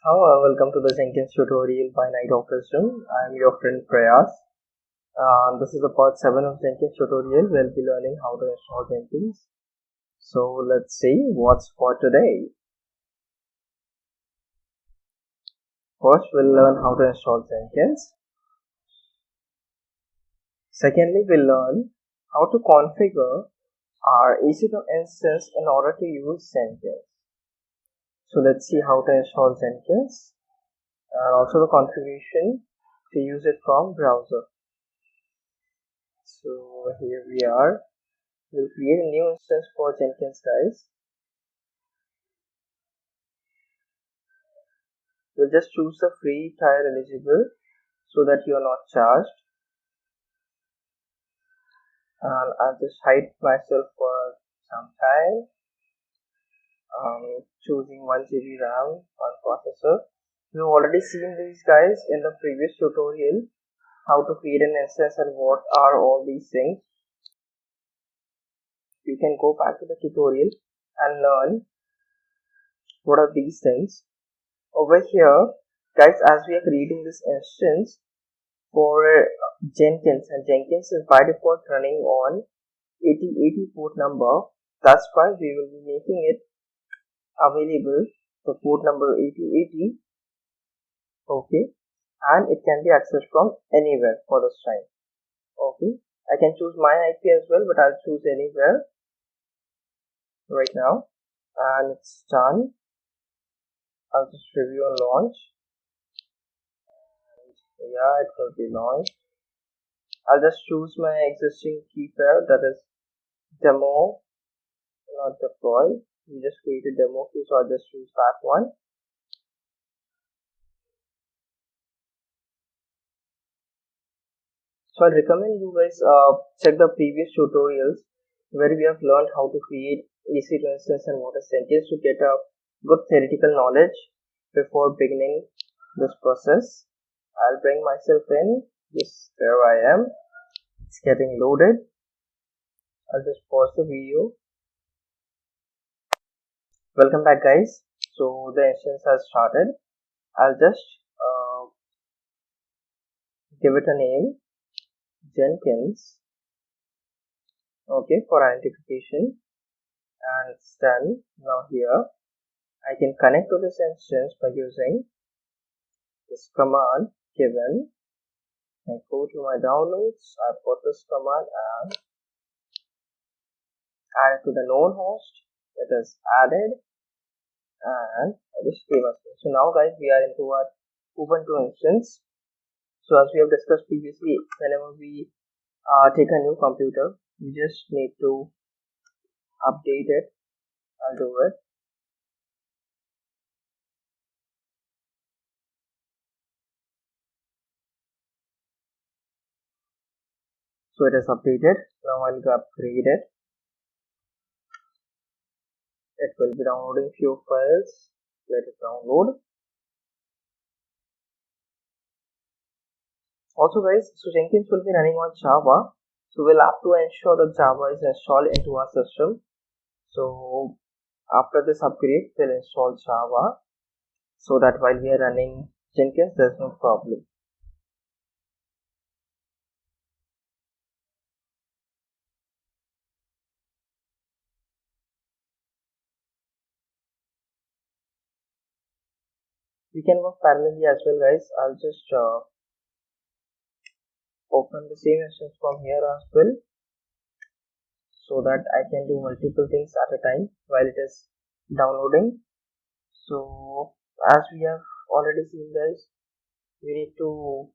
Hello, welcome to the Jenkins tutorial by Night of Wisdom. I am your friend Prayas. This is the part 7 of Jenkins tutorial. We'll be learning how to install Jenkins. So let's see what's for today. First, we'll learn how to install Jenkins. Secondly, we'll learn how to configure our EC2 instance in order to use Jenkins. So let's see how to install Jenkins and also the configuration to use it from browser. So here we are. We'll create a new instance for Jenkins, guys. We'll just choose the free trial eligible so that you are not charged. And I'll just hide myself for some time. Choosing 1 GB RAM, 1 processor. We've already seen these guys in the previous tutorial, how to create an instance and what are all these things. You can go back to the tutorial and learn what are these things. Over here, guys, as we are creating this instance for Jenkins, and Jenkins is by default running on 8080 port number. That's why we will be making it available for port number 8080. Okay, and it can be accessed from anywhere for this time. Okay, I can choose my IP as well, but I'll choose anywhere right now, and it's done. I'll just review and launch. And yeah, it will be launched. I'll just choose my existing key pair, that is demo, not deploy. We just created demo key, so I'll just choose that one. So I recommend you guys check the previous tutorials where we have learned how to create EC2 instance and what is Jenkins to get a good theoretical knowledge before beginning this process. I'll bring myself in. Yes, there I am. It's getting loaded. I'll just pause the video. Welcome back, guys. So the instance has started. I'll just give it a name, Jenkins. Okay, for identification, and it's done. Now here I can connect to this instance by using this command given. I go to my downloads, I put this command and add it to the known host. It is added and I just gave us. So now guys, we are into our Ubuntu instance. So as we have discussed previously, whenever we take a new computer, we just need to update it. I'll do it. So it is updated. Now I'll upgrade it. It will be downloading few files. Let it download. Also guys, so Jenkins will be running on Java. So we'll have to ensure that Java is installed into our system. So after this upgrade, we'll install Java so that while we are running Jenkins, there's no problem. We can work parallelly as well, guys. I'll just open the same instance from here as well, so that I can do multiple things at a time while it is downloading. So as we have already seen, guys, we need to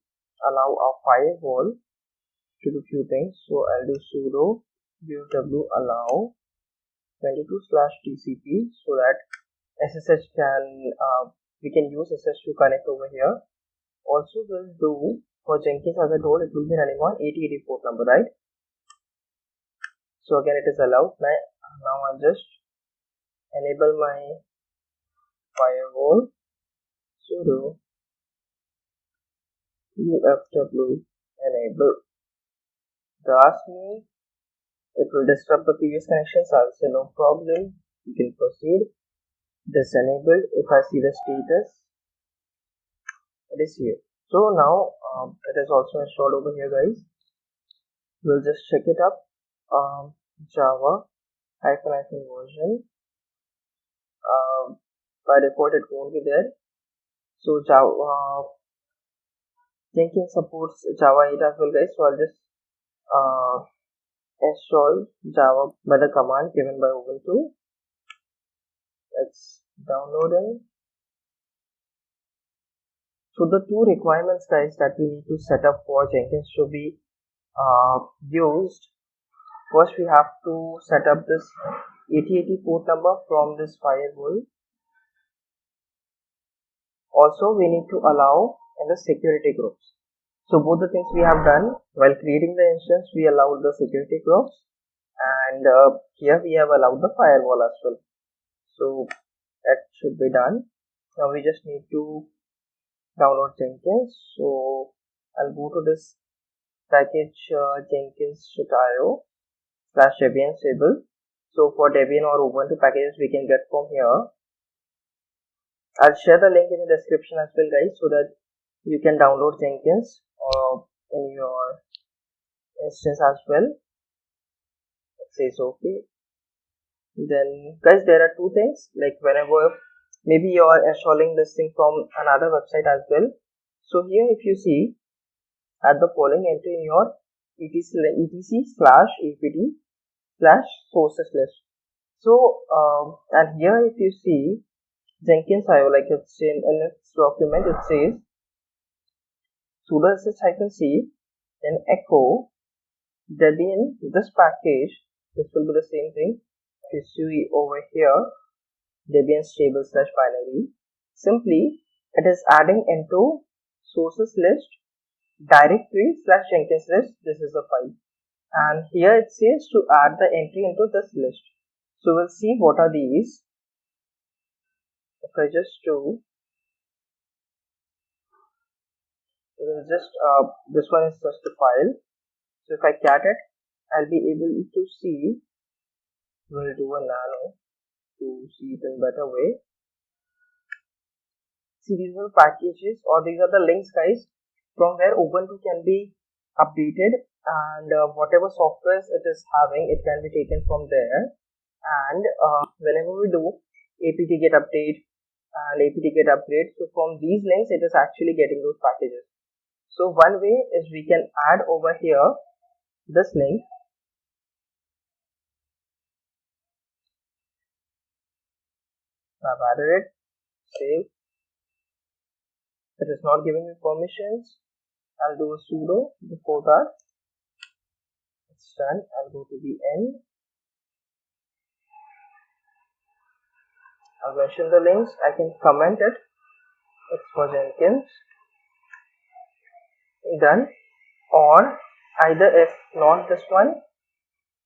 allow our firewall to do few things. So I'll do sudo view allow 22/tcp so that SSH can we can use SSH to connect over here. Also we'll do for Jenkins, as I told, it will be running on 8080 port number, right? So again it is allowed. Now I'll just enable my firewall, sudo ufw enable. It asks me, it will disrupt the previous connections. I'll say no problem, you can proceed. Disenabled. If I see the status, it is here. So now it is also installed over here, guys. We'll just check it up. Java hyphen version. By default it won't be there. So Java Jenkins supports Java 8 as well, guys. So I'll just install Java by the command given by Ubuntu. It's downloading. So the two requirements, guys, that we need to set up for Jenkins to be used. First, we have to set up this 8080 port number from this firewall. Also, we need to allow in the security groups. So both the things we have done while creating the instance, we allowed the security groups, and here we have allowed the firewall as well. So that should be done. Now we just need to download Jenkins. So I'll go to this package jenkins.io / Debian stable. So for Debian or Ubuntu packages we can get from here. I'll share the link in the description as well, guys, so that you can download Jenkins in your instance as well. It says okay. Then, guys, there are two things, like whenever maybe you are installing this thing from another website as well. So here, if you see at the following, enter in your etc/apt/sources list. So and here if you see Jenkins.io, like it's in its document, it says sudo sh-c then echo Debian, this package, this will be the same thing. If you see over here, Debian stable / binary, simply it is adding into sources list directory / Jenkins list. This is the file, and here it says to add the entry into this list. So we'll see what are these. If I just do, we'll just this one is just a file. So if I cat it, I'll be able to see. We'll do a nano to see it in better way. See, these are packages, or these are the links, guys, from where Ubuntu can be updated, and whatever software it is having, it can be taken from there. And whenever we do apt-get update and apt-get upgrade, so from these links it is actually getting those packages. So one way is we can add over here this link. I've added it, save. It is not giving me permissions. I'll do a sudo before that. It's done. I'll go to the end. I'll mention the links. I can comment it. It's for Jenkins. Done. Or either if not this one,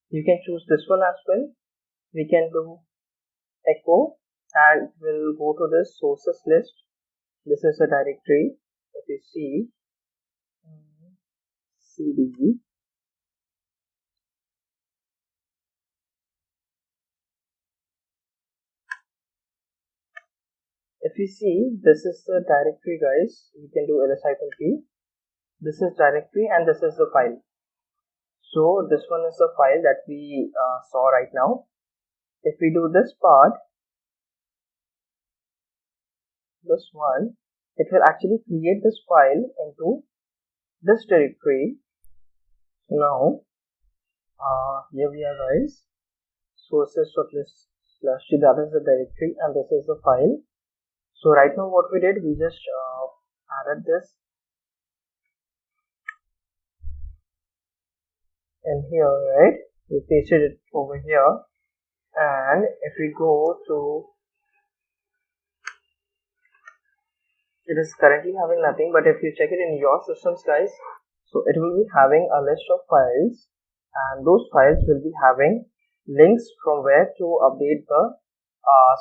you can choose this one as well. We can do echo and we'll go to this sources list. This is a directory. If you see CD, if you see, this is the directory, guys. You can do ls-p. This is directory and this is the file. So this one is the file that we saw right now. If we do this part, this one, it will actually create this file into this directory. Now here we are, guys, sources.list / that is the directory and this is the file. So right now what we did, we just added this in here, right? We pasted it over here, and if we go to, it is currently having nothing, but if you check it in your systems, guys, so it will be having a list of files, and those files will be having links from where to update the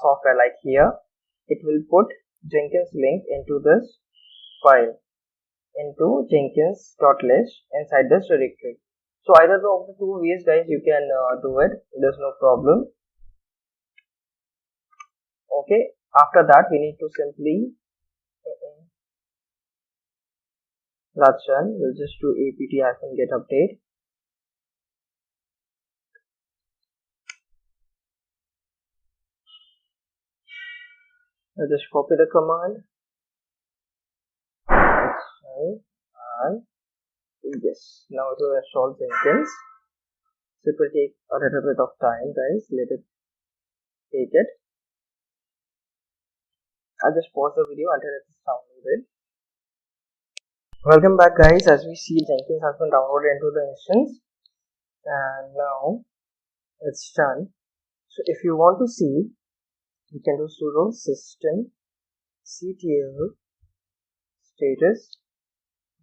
software. Like here, it will put Jenkins link into this file, into jenkins.list inside this directory. So either of the two ways, guys, you can do it. There's no problem. Okay. After that, we need to simply That's done. We'll just do apt-get update. I'll just copy the command. That's fine. And yes, now it will install Jenkins. So it will take a little bit of time, guys. Let it take it. I'll just pause the video until it is downloaded. Welcome back, guys. As we see, Jenkins has been downloaded into the instance, and now it's done. So if you want to see, you can do sudo system ctl status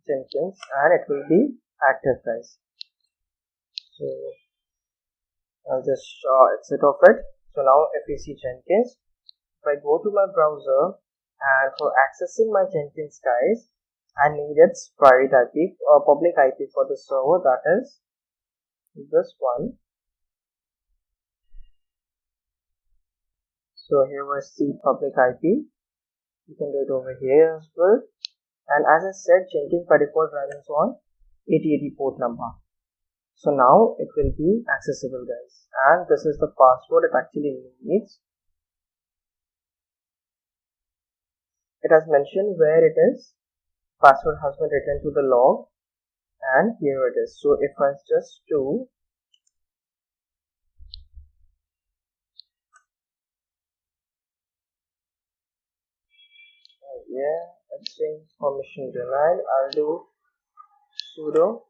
Jenkins, and it will be active, guys. So I'll just exit of it. So now if we see Jenkins, if I go to my browser, and for accessing my Jenkins, guys, I need its private IP or public IP for the server, that is this one. So here was the public IP. You can do it over here as well. And as I said, Jenkins by default runs on 8080 port number. So now it will be accessible, guys. And this is the password it actually needs. It has mentioned where it is. Password has been written to the log, and here it is. So if I just do exchange permission denied, I'll do sudo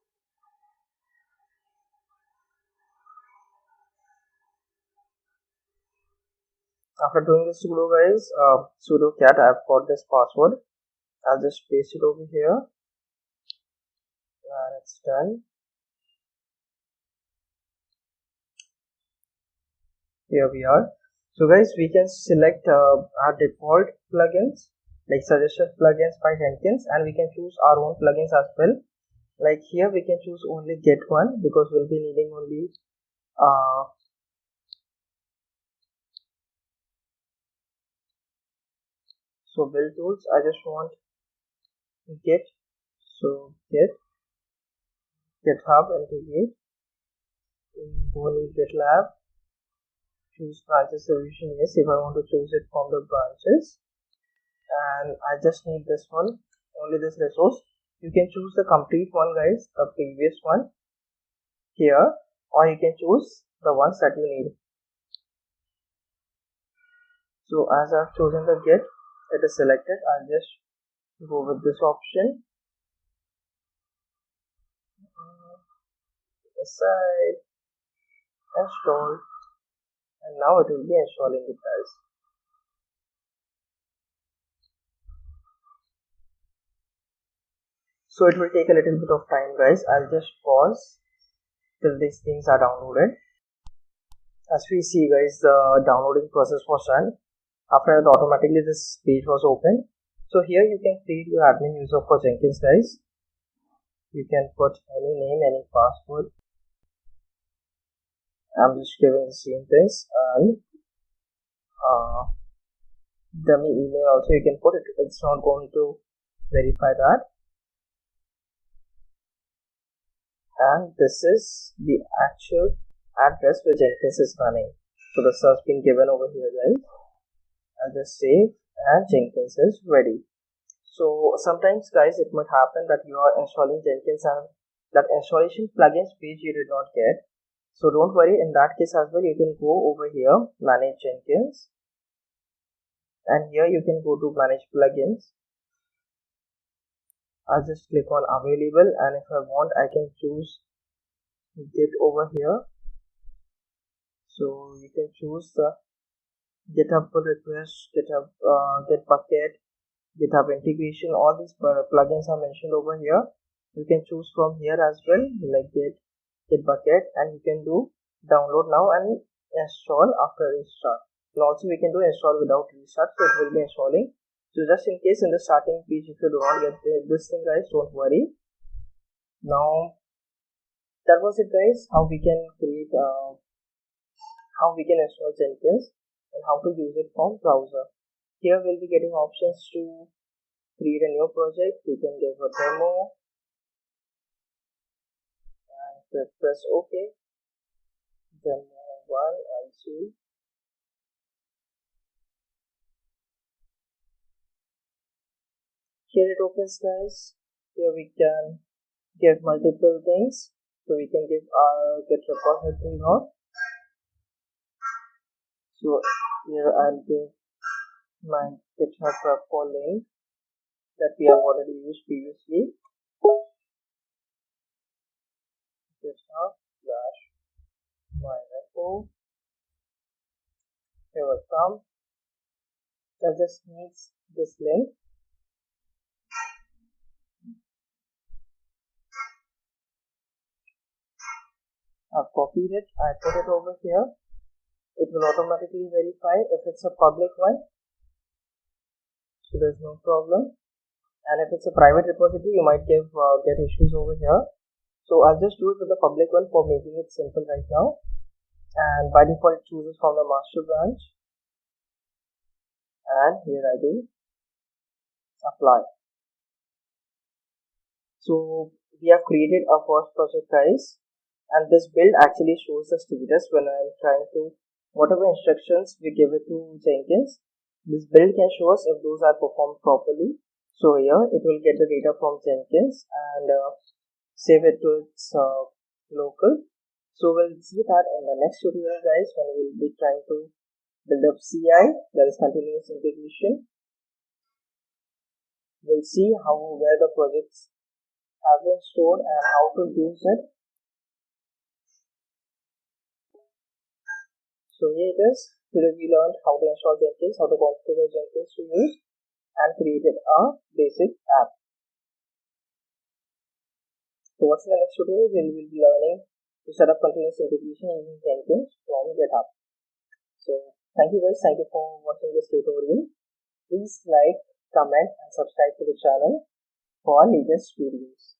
after doing this sudo, guys, sudo cat, I've got this password. I'll just paste it over here, and it's done. Here we are. So guys, we can select our default plugins, like suggested plugins by Jenkins, and we can choose our own plugins as well. Like here we can choose only get one, because we'll be needing only so build tools. I just want get, so get GitHub integrate, only GitLab, choose branches solution. Yes, if I want to choose it from the branches, and I just need this one, only this resource. You can choose the complete one, guys, the previous one here, or you can choose the ones that you need. So as I've chosen the get, it is selected. I'll just go with this option. Aside, install, and now it will be installing it, guys. So it will take a little bit of time, guys. I'll just pause till these things are downloaded. As we see, guys, the downloading process was done. After that, automatically this page was open. So here you can create your admin user for Jenkins, guys. You can put any name, any password. I'm just giving the same things, and dummy email also you can put it. It's not going to verify that. And this is the actual address where Jenkins is running. So this has been given over here, guys. I'll just save, and Jenkins is ready. So sometimes, guys, it might happen that you are installing Jenkins and that installation plugins page you did not get. So don't worry, in that case as well, you can go over here, manage Jenkins, and here you can go to manage plugins. I'll just click on available, and if I want, I can choose get over here. So you can choose the GitHub pull request, GitHub get bucket, GitHub integration. All these plugins are mentioned over here. You can choose from here as well, like get bucket, and you can do download now and install after restart. And also we can do install without restart, so it will be installing. So just in case in the starting page if you do not get this thing, guys, don't worry. Now that was it, guys, how we can create how we can install Jenkins and how to use it from browser. Here we'll be getting options to create a new project. We can give a demo, press OK. Then one and two. Here it opens, guys. Here we can give multiple things. So we can give our get repository node. So here I'll give my GitHub repo link that we have already used previously. GitHub / my repo. Here we come. That just needs this link. I've copied it. I put it over here. It will automatically verify if it's a public one. So there's no problem. And if it's a private repository, you might get issues over here. So I'll just do it with the public one for making it simple right now. And by default, it chooses from the master branch. And here I do apply. So we have created our first project, guys. And this build actually shows the status when I'm trying to, whatever instructions we give it to Jenkins, this build can show us if those are performed properly. So here it will get the data from Jenkins and save it to its local. So we'll see that in the next tutorial, guys, when we'll be trying to build up CI, that is continuous integration. We'll see where the projects have been stored and how to use it. So here it is. Today we learned how to install Jenkins, how to configure Jenkins to use, and created a basic app. So what's in the next tutorial? We will be learning to set up continuous integration using Jenkins from GitHub. So thank you guys. Thank you for watching this tutorial. Please like, comment, and subscribe to the channel for our latest videos.